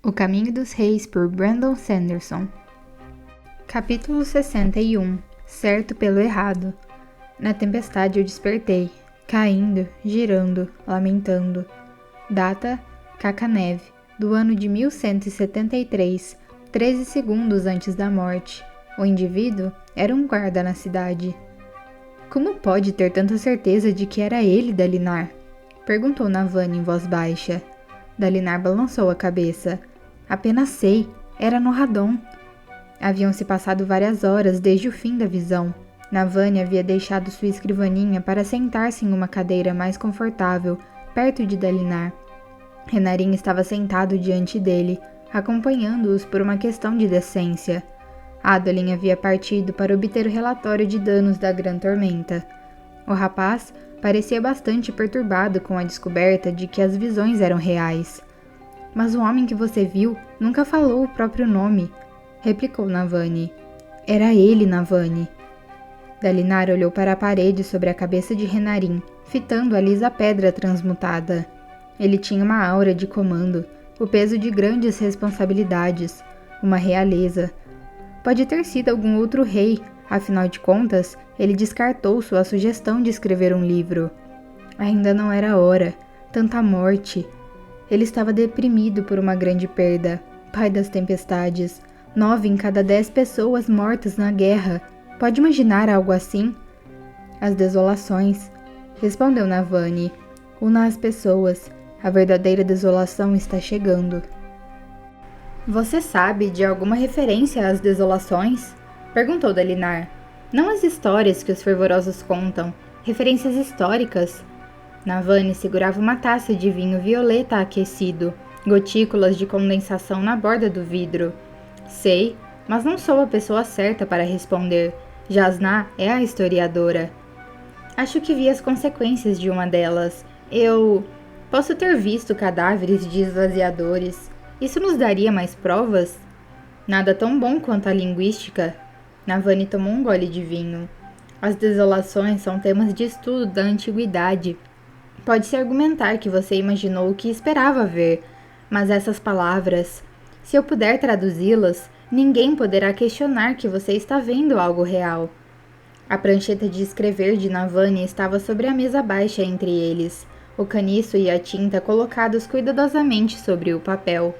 O Caminho dos Reis, por Brandon Sanderson. Capítulo 61. Certo pelo errado. Na tempestade eu despertei, caindo, girando, lamentando. Data: Cacaneve, do ano de 1173, 13 segundos antes da morte. O indivíduo era um guarda na cidade. Como pode ter tanta certeza de que era ele, Dalinar? Perguntou Navani em voz baixa. Dalinar balançou a cabeça. Apenas sei, era no Radon. Haviam se passado várias horas desde o fim da visão. Navani havia deixado sua escrivaninha para sentar-se em uma cadeira mais confortável, perto de Dalinar. Renarin estava sentado diante dele, acompanhando-os por uma questão de decência. Adolin havia partido para obter o relatório de danos da Gran Tormenta. O rapaz parecia bastante perturbado com a descoberta de que as visões eram reais. Mas o homem que você viu nunca falou o próprio nome, replicou Navani. Era ele, Navani. Dalinar olhou para a parede sobre a cabeça de Renarin, fitando a lisa pedra transmutada. Ele tinha uma aura de comando, o peso de grandes responsabilidades, uma realeza. Pode ter sido algum outro rei, afinal de contas, ele descartou sua sugestão de escrever um livro. Ainda não era hora. Tanta morte. Ele estava deprimido por uma grande perda. Pai das tempestades. 9 em cada 10 pessoas mortas na guerra. Pode imaginar algo assim? As desolações, respondeu Navani. Una as pessoas. A verdadeira desolação está chegando. Você sabe de alguma referência às desolações? Perguntou Dalinar. Não as histórias que os fervorosos contam, referências históricas. Navani segurava uma taça de vinho violeta aquecido, gotículas de condensação na borda do vidro. Sei, mas não sou a pessoa certa para responder. Jasná é a historiadora. Acho que vi as consequências de uma delas. Posso ter visto cadáveres de esvaziadores. Isso nos daria mais provas? Nada tão bom quanto a linguística. Navani tomou um gole de vinho. As desolações são temas de estudo da antiguidade. Pode-se argumentar que você imaginou o que esperava ver, mas essas palavras, se eu puder traduzi-las, ninguém poderá questionar que você está vendo algo real. A prancheta de escrever de Navani estava sobre a mesa baixa entre eles, o caniço e a tinta colocados cuidadosamente sobre o papel.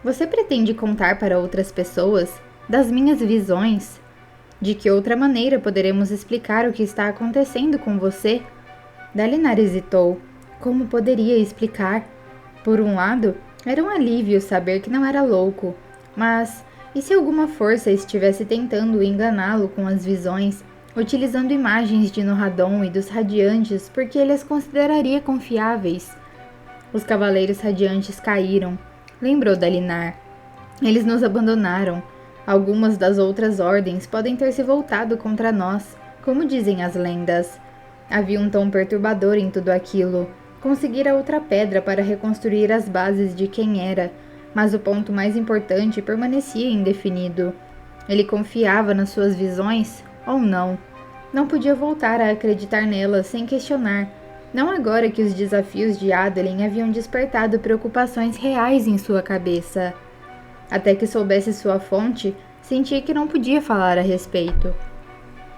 Você pretende contar para outras pessoas das minhas visões? De que outra maneira poderemos explicar o que está acontecendo com você? Dalinar hesitou. Como poderia explicar? Por um lado, era um alívio saber que não era louco. Mas, e se alguma força estivesse tentando enganá-lo com as visões, utilizando imagens de Norradon e dos Radiantes porque ele as consideraria confiáveis? Os Cavaleiros Radiantes caíram, lembrou Dalinar. Eles nos abandonaram. Algumas das outras ordens podem ter se voltado contra nós, como dizem as lendas. Havia um tom perturbador em tudo aquilo. Conseguira outra pedra para reconstruir as bases de quem era, mas o ponto mais importante permanecia indefinido. Ele confiava nas suas visões ou não? Não podia voltar a acreditar nelas sem questionar, não agora que os desafios de Adolin haviam despertado preocupações reais em sua cabeça. Até que soubesse sua fonte, sentia que não podia falar a respeito.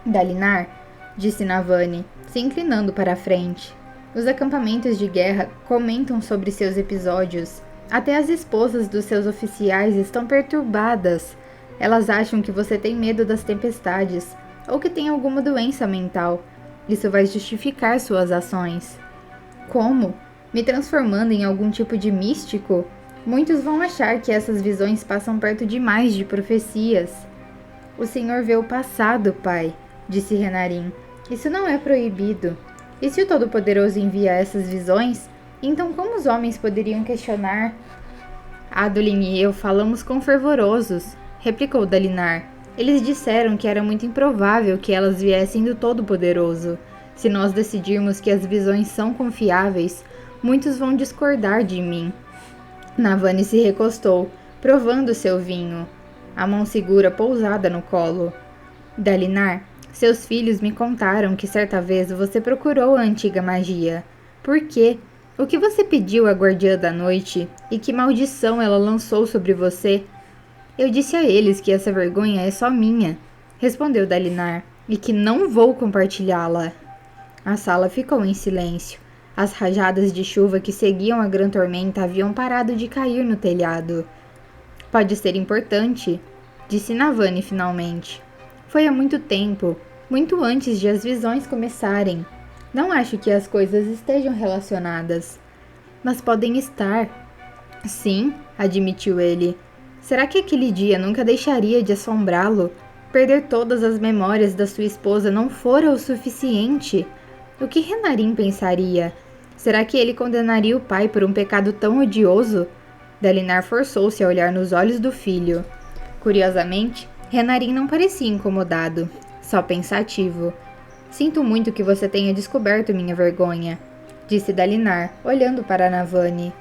Dalinar, disse Navani, se inclinando para a frente. Os acampamentos de guerra comentam sobre seus episódios. Até as esposas dos seus oficiais estão perturbadas. Elas acham que você tem medo das tempestades, ou que tem alguma doença mental. Isso vai justificar suas ações. Como? Me transformando em algum tipo de místico? Muitos vão achar que essas visões passam perto demais de profecias. O Senhor vê o passado, pai, disse Renarin. Isso não é proibido. E se o Todo-Poderoso envia essas visões, então como os homens poderiam questionar? Adolin e eu falamos com fervorosos, replicou Dalinar. Eles disseram que era muito improvável que elas viessem do Todo-Poderoso. Se nós decidirmos que as visões são confiáveis, muitos vão discordar de mim. Navani se recostou, provando seu vinho, a mão segura pousada no colo. Dalinar, seus filhos me contaram que certa vez você procurou a antiga magia. Por quê? O que você pediu à guardiã da noite e que maldição ela lançou sobre você? Eu disse a eles que essa vergonha é só minha, respondeu Dalinar, e que não vou compartilhá-la. A sala ficou em silêncio. As rajadas de chuva que seguiam a grã tormenta haviam parado de cair no telhado. Pode ser importante, disse Navani finalmente. Foi há muito tempo, muito antes de as visões começarem. Não acho que as coisas estejam relacionadas. Mas podem estar. Sim, admitiu ele. Será que aquele dia nunca deixaria de assombrá-lo? Perder todas as memórias da sua esposa não fora o suficiente? O que Renarin pensaria? Será que ele condenaria o pai por um pecado tão odioso? Dalinar forçou-se a olhar nos olhos do filho. Curiosamente, Renarin não parecia incomodado, só pensativo. Sinto muito que você tenha descoberto minha vergonha, disse Dalinar, olhando para Navani.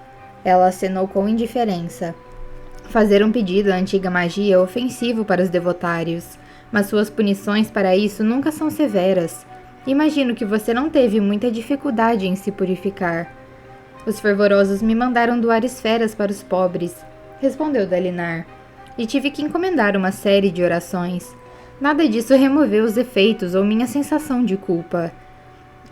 Ela acenou com indiferença. Fazer um pedido à antiga magia é ofensivo para os devotários, mas suas punições para isso nunca são severas. Imagino que você não teve muita dificuldade em se purificar. Os fervorosos me mandaram doar esferas para os pobres, respondeu Dalinar, e tive que encomendar uma série de orações. Nada disso removeu os efeitos ou minha sensação de culpa.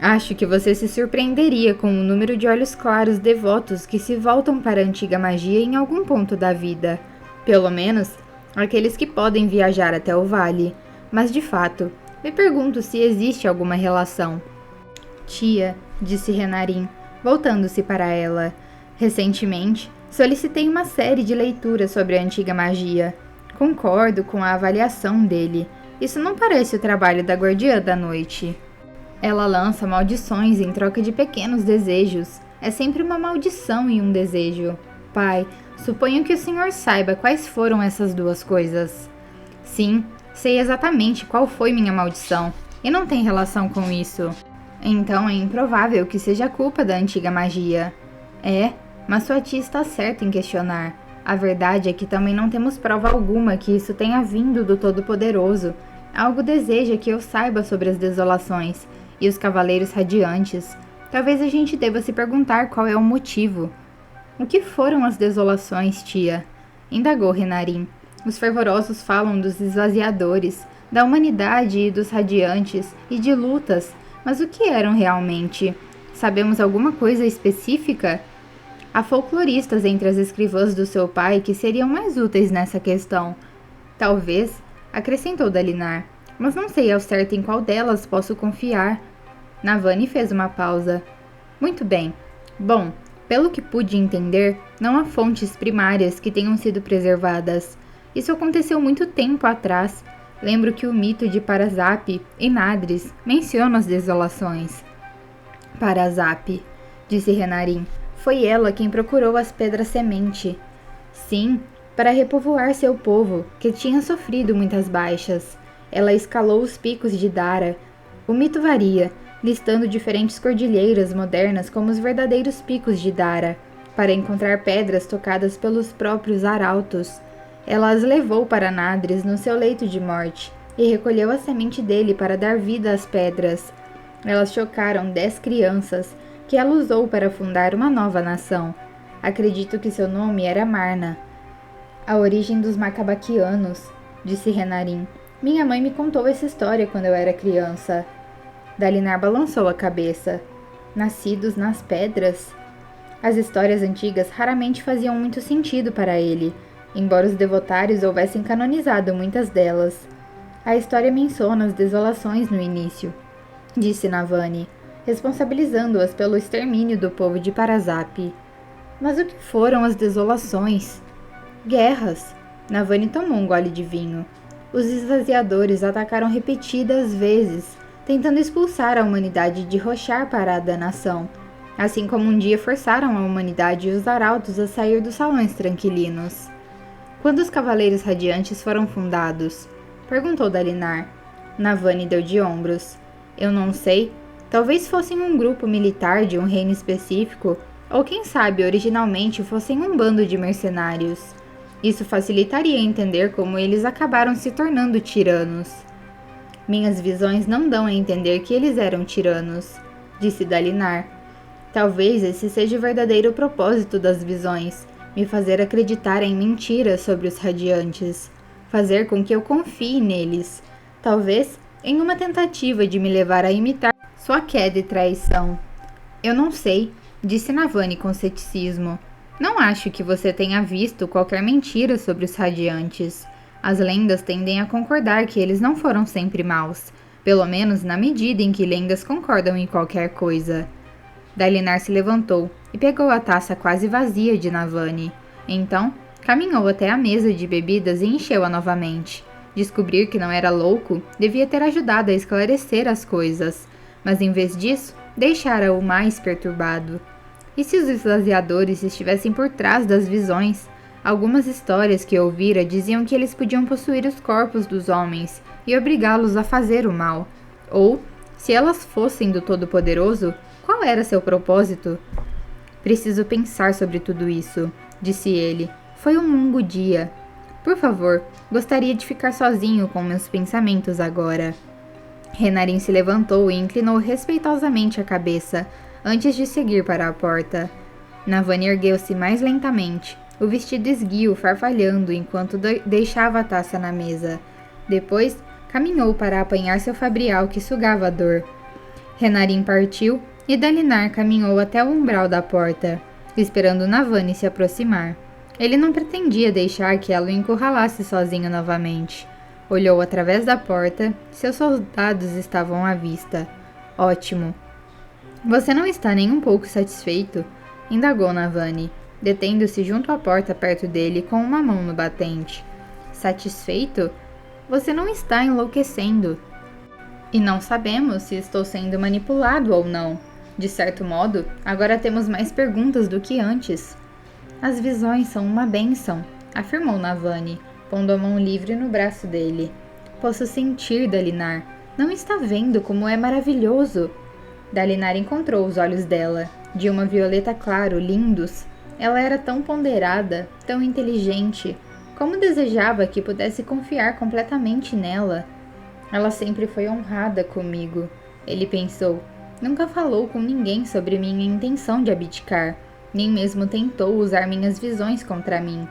Acho que você se surpreenderia com o número de olhos claros devotos que se voltam para a antiga magia em algum ponto da vida. Pelo menos, aqueles que podem viajar até o vale. Mas, de fato, me pergunto se existe alguma relação. Tia, disse Renarin, voltando-se para ela. Recentemente, solicitei uma série de leituras sobre a antiga magia. Concordo com a avaliação dele. Isso não parece o trabalho da guardiã da noite. Ela lança maldições em troca de pequenos desejos. É sempre uma maldição e um desejo. Pai, suponho que o senhor saiba quais foram essas duas coisas. Sim, sei exatamente qual foi minha maldição, e não tem relação com isso. Então é improvável que seja culpa da antiga magia. É, mas sua tia está certa em questionar. A verdade é que também não temos prova alguma que isso tenha vindo do Todo-Poderoso. Algo deseja que eu saiba sobre as desolações e os cavaleiros radiantes. Talvez a gente deva se perguntar qual é o motivo. O que foram as desolações, tia? Indagou Renarin. Os fervorosos falam dos esvaziadores, da humanidade e dos radiantes, e de lutas, mas o que eram realmente? Sabemos alguma coisa específica? Há folcloristas entre as escrivãs do seu pai que seriam mais úteis nessa questão. Talvez, acrescentou Dalinar, mas não sei ao certo em qual delas posso confiar. Navani fez uma pausa. Muito bem. Bom, pelo que pude entender, não há fontes primárias que tenham sido preservadas. Isso aconteceu muito tempo atrás. Lembro que o mito de Parasap e Nadris menciona as desolações. Parasap, disse Renarin. Foi ela quem procurou as pedras semente. Sim, para repovoar seu povo, que tinha sofrido muitas baixas. Ela escalou os picos de Dara. O mito varia, listando diferentes cordilheiras modernas como os verdadeiros picos de Dara, para encontrar pedras tocadas pelos próprios arautos. Ela as levou para Nadris no seu leito de morte, e recolheu a semente dele para dar vida às pedras. Elas chocaram 10 crianças, que ela usou para fundar uma nova nação. Acredito que seu nome era Marna. A origem dos Macabaquianos, disse Renarin. Minha mãe me contou essa história quando eu era criança. Dalinar balançou a cabeça. Nascidos nas pedras? As histórias antigas raramente faziam muito sentido para ele, embora os devotários houvessem canonizado muitas delas. A história menciona as desolações no início, disse Navani, responsabilizando-as pelo extermínio do povo de Parasap. Mas o que foram as desolações? Guerras. Navani tomou um gole de vinho. Os esvaziadores atacaram repetidas vezes, tentando expulsar a humanidade de Roshar-Pará da nação, assim como um dia forçaram a humanidade e os arautos a sair dos salões tranquilinos. Quando os Cavaleiros Radiantes foram fundados? Perguntou Dalinar. Navani deu de ombros. Eu não sei. Talvez fossem um grupo militar de um reino específico, ou quem sabe originalmente fossem um bando de mercenários. Isso facilitaria entender como eles acabaram se tornando tiranos. Minhas visões não dão a entender que eles eram tiranos, disse Dalinar. Talvez esse seja o verdadeiro propósito das visões, me fazer acreditar em mentiras sobre os radiantes, fazer com que eu confie neles, talvez em uma tentativa de me levar a imitar sua queda e traição. Eu não sei, disse Navani com ceticismo. Não acho que você tenha visto qualquer mentira sobre os radiantes. As lendas tendem a concordar que eles não foram sempre maus, pelo menos na medida em que lendas concordam em qualquer coisa. Dalinar se levantou e pegou a taça quase vazia de Navani. Então, caminhou até a mesa de bebidas e encheu-a novamente. Descobrir que não era louco devia ter ajudado a esclarecer as coisas, mas em vez disso, deixara-o mais perturbado. E se os esvaziadores estivessem por trás das visões? Algumas histórias que ouvira diziam que eles podiam possuir os corpos dos homens e obrigá-los a fazer o mal. Ou, se elas fossem do Todo-Poderoso, qual era seu propósito? Preciso pensar sobre tudo isso, disse ele. Foi um longo dia. Por favor, gostaria de ficar sozinho com meus pensamentos agora. Renarin se levantou e inclinou respeitosamente a cabeça, antes de seguir para a porta. Navani ergueu-se mais lentamente, o vestido esguio farfalhando enquanto deixava a taça na mesa. Depois, caminhou para apanhar seu fabrial que sugava a dor. Renarin partiu e Dalinar caminhou até o umbral da porta, esperando Navani se aproximar. Ele não pretendia deixar que ela o encurralasse sozinho novamente. Olhou através da porta. Seus soldados estavam à vista. Ótimo. Você não está nem um pouco satisfeito? Indagou Navani, detendo-se junto à porta perto dele com uma mão no batente. Satisfeito? Você não está enlouquecendo. E não sabemos se estou sendo manipulado ou não. De certo modo, agora temos mais perguntas do que antes. As visões são uma bênção, afirmou Navani, pondo a mão livre no braço dele. Posso sentir, Dalinar. Não está vendo como é maravilhoso? Dalinar encontrou os olhos dela, de uma violeta claro, lindos. Ela era tão ponderada, tão inteligente. Como desejava que pudesse confiar completamente nela. Ela sempre foi honrada comigo, ele pensou. Nunca falou com ninguém sobre minha intenção de abdicar, nem mesmo tentou usar minhas visões contra mim.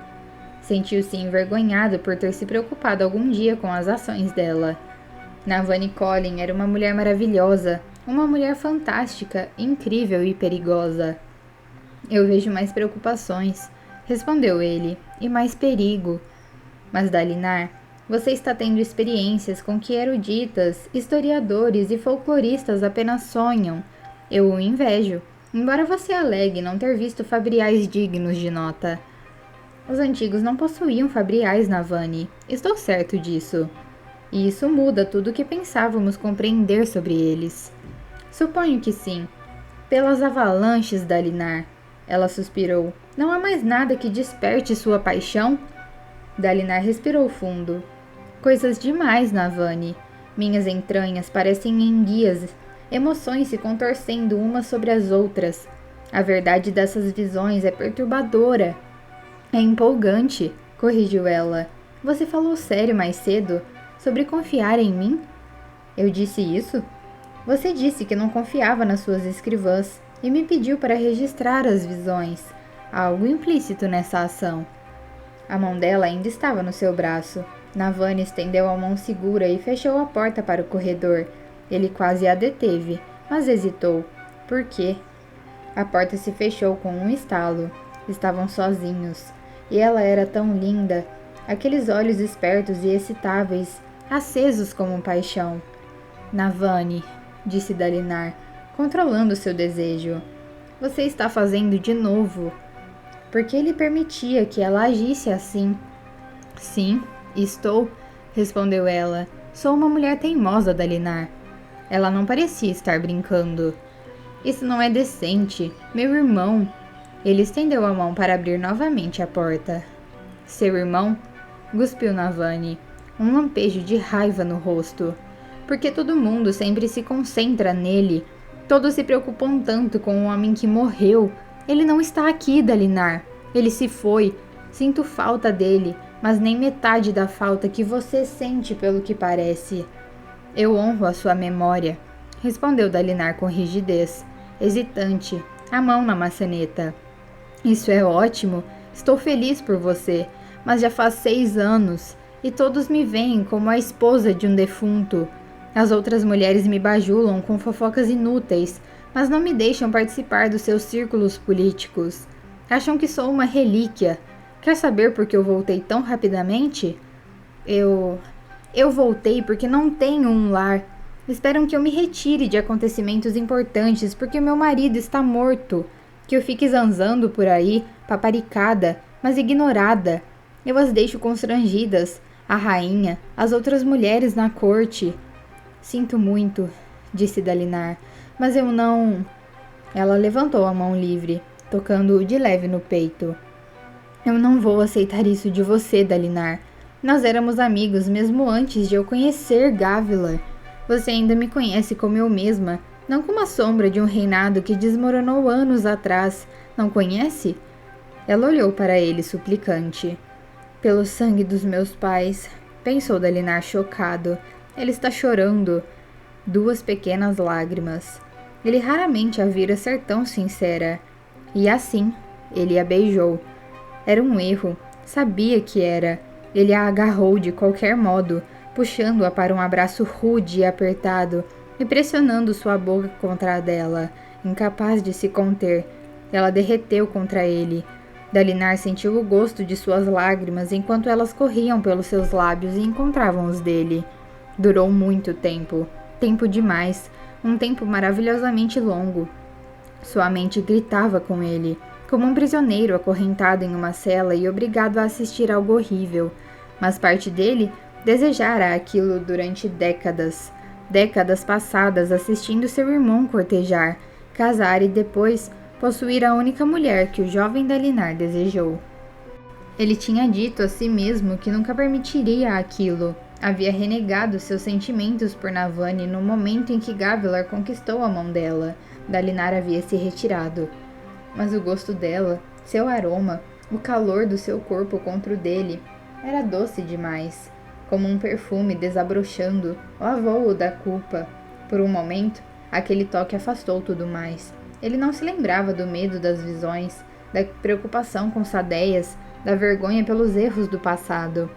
Sentiu-se envergonhado por ter se preocupado algum dia com as ações dela. Navani Collin era uma mulher maravilhosa, uma mulher fantástica, incrível e perigosa. Eu vejo mais preocupações, respondeu ele, e mais perigo. Mas Dalinar, você está tendo experiências com que eruditas, historiadores e folcloristas apenas sonham. Eu o invejo, embora você alegue não ter visto fabriais dignos de nota. Os antigos não possuíam fabriais, Navani. Estou certo disso. E isso muda tudo o que pensávamos compreender sobre eles. Suponho que sim. Pelas avalanches, Dalinar. Ela suspirou. Não há mais nada que desperte sua paixão? Dalinar respirou fundo. Coisas demais, Navani. Minhas entranhas parecem enguias, emoções se contorcendo umas sobre as outras. A verdade dessas visões é perturbadora. É empolgante, corrigiu ela. Você falou sério mais cedo sobre confiar em mim? Eu disse isso? Você disse que não confiava nas suas escrivãs e me pediu para registrar as visões. Há algo implícito nessa ação. A mão dela ainda estava no seu braço. Navani estendeu a mão segura e fechou a porta para o corredor. Ele quase a deteve, mas hesitou. Por quê? A porta se fechou com um estalo. Estavam sozinhos. E ela era tão linda. Aqueles olhos espertos e excitáveis, acesos como paixão. Navani, disse Dalinar, controlando seu desejo. Você está fazendo de novo. Por que ele permitia que ela agisse assim? Sim, estou, respondeu ela. Sou uma mulher teimosa, Dalinar. Ela não parecia estar brincando. Isso não é decente, meu irmão. Ele estendeu a mão para abrir novamente a porta. Seu irmão? Cuspiu Navani, um lampejo de raiva no rosto. Porque todo mundo sempre se concentra nele. Todos se preocupam tanto com o homem que morreu. Ele não está aqui, Dalinar. Ele se foi. Sinto falta dele, mas nem metade da falta que você sente pelo que parece. Eu honro a sua memória, respondeu Dalinar com rigidez, hesitante, a mão na maçaneta. Isso é ótimo, estou feliz por você, mas já faz 6 anos e todos me veem como a esposa de um defunto. As outras mulheres me bajulam com fofocas inúteis, mas não me deixam participar dos seus círculos políticos. Acham que sou uma relíquia. Quer saber por que eu voltei tão rapidamente? Eu voltei porque não tenho um lar. Esperam que eu me retire de acontecimentos importantes porque meu marido está morto. Que eu fique zanzando por aí, paparicada, mas ignorada. Eu as deixo constrangidas. A rainha, as outras mulheres na corte. Sinto muito, disse Dalinar, mas eu não... Ela levantou a mão livre, tocando-o de leve no peito. Eu não vou aceitar isso de você, Dalinar. Nós éramos amigos mesmo antes de eu conhecer Gavilar. Você ainda me conhece como eu mesma, não como a sombra de um reinado que desmoronou anos atrás. Não conhece? Ela olhou para ele suplicante. Pelo sangue dos meus pais, pensou Dalinar chocado. Ele está chorando. 2 pequenas lágrimas. Ele raramente a vira ser tão sincera. E assim, ele a beijou. Era um erro. Sabia que era. Ele a agarrou de qualquer modo, puxando-a para um abraço rude e apertado, e pressionando sua boca contra a dela, incapaz de se conter. Ela derreteu contra ele. Dalinar sentiu o gosto de suas lágrimas enquanto elas corriam pelos seus lábios e encontravam os dele. Durou muito tempo. Tempo demais. Um tempo maravilhosamente longo. Sua mente gritava com ele, como um prisioneiro acorrentado em uma cela e obrigado a assistir algo horrível. Mas parte dele desejara aquilo durante décadas. Décadas passadas assistindo seu irmão cortejar, casar e depois possuir a única mulher que o jovem Dalinar desejou. Ele tinha dito a si mesmo que nunca permitiria aquilo. Havia renegado seus sentimentos por Navani no momento em que Gavilar conquistou a mão dela. Dalinar havia se retirado. Mas o gosto dela, seu aroma, o calor do seu corpo contra o dele, era doce demais. Como um perfume desabrochando, lavou-o da culpa. Por um momento, aquele toque afastou tudo mais. Ele não se lembrava do medo das visões, da preocupação com Sadeias, da vergonha pelos erros do passado.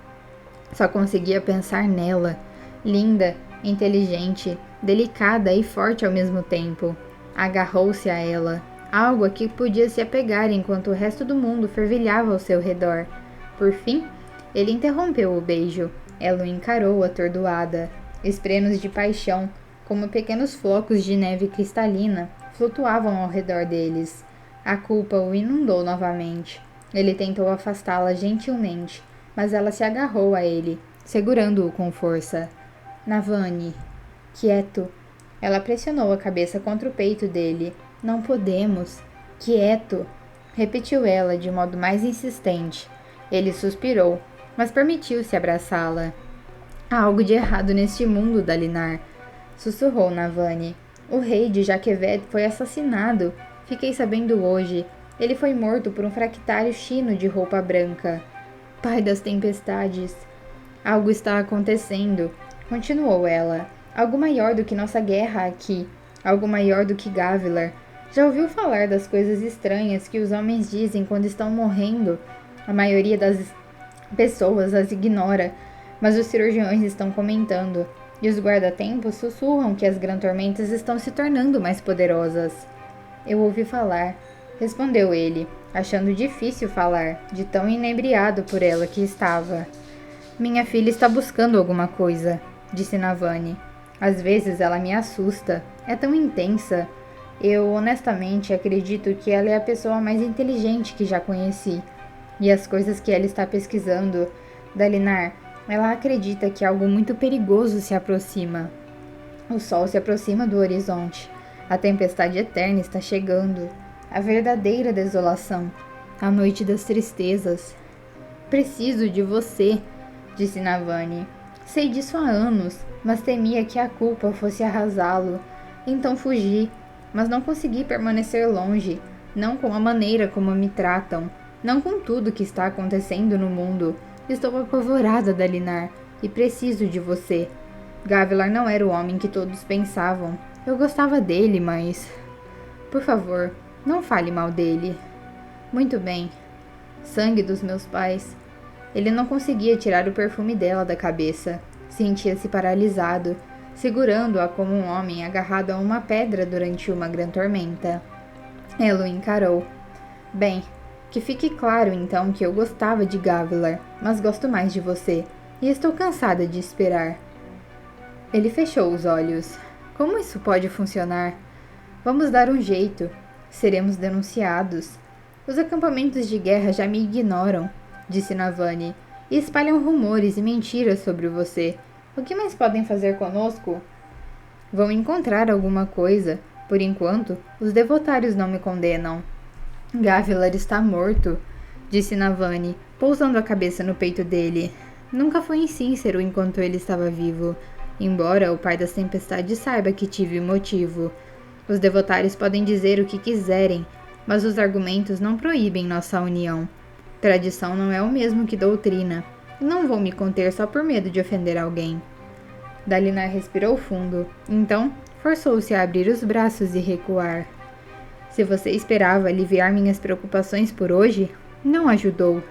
Só conseguia pensar nela, linda, inteligente, delicada e forte ao mesmo tempo. Agarrou-se a ela, algo a que podia se apegar enquanto o resto do mundo fervilhava ao seu redor. Por fim, ele interrompeu o beijo. Ela o encarou atordoada. Esprenos de paixão, como pequenos flocos de neve cristalina, flutuavam ao redor deles. A culpa o inundou novamente. Ele tentou afastá-la gentilmente, mas ela se agarrou a ele, segurando-o com força. Navani, quieto. Ela pressionou a cabeça contra o peito dele. Não podemos. Quieto, repetiu ela de modo mais insistente. Ele suspirou, mas permitiu-se abraçá-la. Há algo de errado neste mundo, Dalinar, sussurrou Navani. O rei de Jaquevet foi assassinado. Fiquei sabendo hoje. Ele foi morto por um fractário chino de roupa branca. Pai das tempestades. Algo está acontecendo, continuou ela. Algo maior do que nossa guerra aqui. Algo maior do que Gavilar. Já ouviu falar das coisas estranhas que os homens dizem quando estão morrendo? A maioria das pessoas as ignora, mas os cirurgiões estão comentando, e os guarda-tempos sussurram que as gran-tormentas estão se tornando mais poderosas. Eu ouvi falar, respondeu ele, achando difícil falar, de tão inebriado por ela que estava. Minha filha está buscando alguma coisa, disse Navani. Às vezes ela me assusta, é tão intensa. Eu, honestamente, acredito que ela é a pessoa mais inteligente que já conheci. E as coisas que ela está pesquisando, Dalinar, ela acredita que algo muito perigoso se aproxima. O sol se aproxima do horizonte. A tempestade eterna está chegando. A verdadeira desolação. A noite das tristezas. Preciso de você, disse Navani. Sei disso há anos, mas temia que a culpa fosse arrasá-lo. Então fugi, mas não consegui permanecer longe, não com a maneira como me tratam, não com tudo que está acontecendo no mundo. Estou apavorada, Dalinar, e preciso de você. Gavilar não era o homem que todos pensavam. Eu gostava dele, mas... Por favor, Não fale mal dele. Muito bem. Sangue dos meus pais. Ele não conseguia tirar o perfume dela da cabeça. Sentia-se paralisado, segurando-a como um homem agarrado a uma pedra durante uma grande tormenta. Ela o encarou. Bem, que fique claro então que eu gostava de Gavilar, mas gosto mais de você, e estou cansada de esperar. Ele fechou os olhos. Como isso pode funcionar? Vamos dar um jeito. Seremos denunciados. Os acampamentos de guerra já me ignoram, disse Navani, e espalham rumores e mentiras sobre você. O que mais podem fazer conosco? Vão encontrar alguma coisa. Por enquanto, os devotários não me condenam. Gavilar está morto, disse Navani, pousando a cabeça no peito dele. Nunca fui insíncero enquanto ele estava vivo, embora o pai das tempestades saiba que tive motivo. Os devotários podem dizer o que quiserem, mas os argumentos não proíbem nossa união. Tradição não é o mesmo que doutrina. Não vou me conter só por medo de ofender alguém. Dalinar respirou fundo, então forçou-se a abrir os braços e recuar. Se você esperava aliviar minhas preocupações por hoje, não ajudou.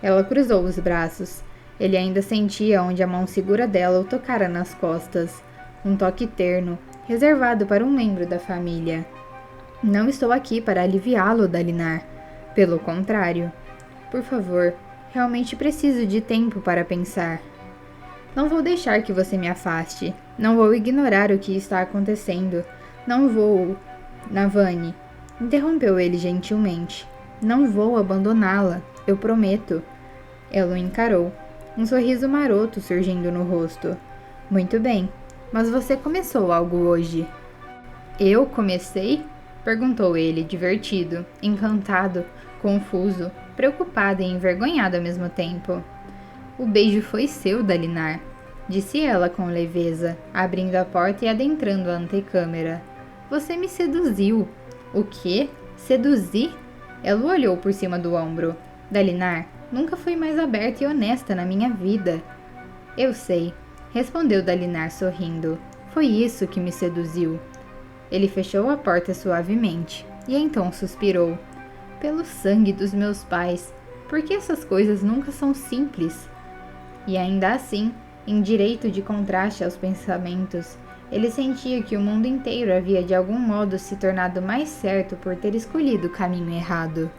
Ela cruzou os braços. Ele ainda sentia onde a mão segura dela o tocara nas costas. Um toque terno, reservado para um membro da família. Não estou aqui para aliviá-lo, Dalinar. Pelo contrário. Por favor, realmente preciso de tempo para pensar. Não vou deixar que você me afaste. Não vou ignorar o que está acontecendo. Não vou... Navani, interrompeu ele gentilmente. Não vou abandoná-la, eu prometo. Ela o encarou, um sorriso maroto surgindo no rosto. Muito bem, mas você começou algo hoje. Eu comecei? Perguntou ele, divertido, encantado, confuso, preocupado e envergonhado ao mesmo tempo. O beijo foi seu, Dalinar, disse ela com leveza, abrindo a porta e adentrando a antecâmara. Você me seduziu. O quê? Seduzir? Ela olhou por cima do ombro. Dalinar, nunca fui mais aberta e honesta na minha vida. Eu sei, respondeu Dalinar sorrindo. Foi isso que me seduziu. Ele fechou a porta suavemente e então suspirou. Pelo sangue dos meus pais, por que essas coisas nunca são simples? E ainda assim, em direito de contraste aos pensamentos, ele sentia que o mundo inteiro havia de algum modo se tornado mais certo por ter escolhido o caminho errado.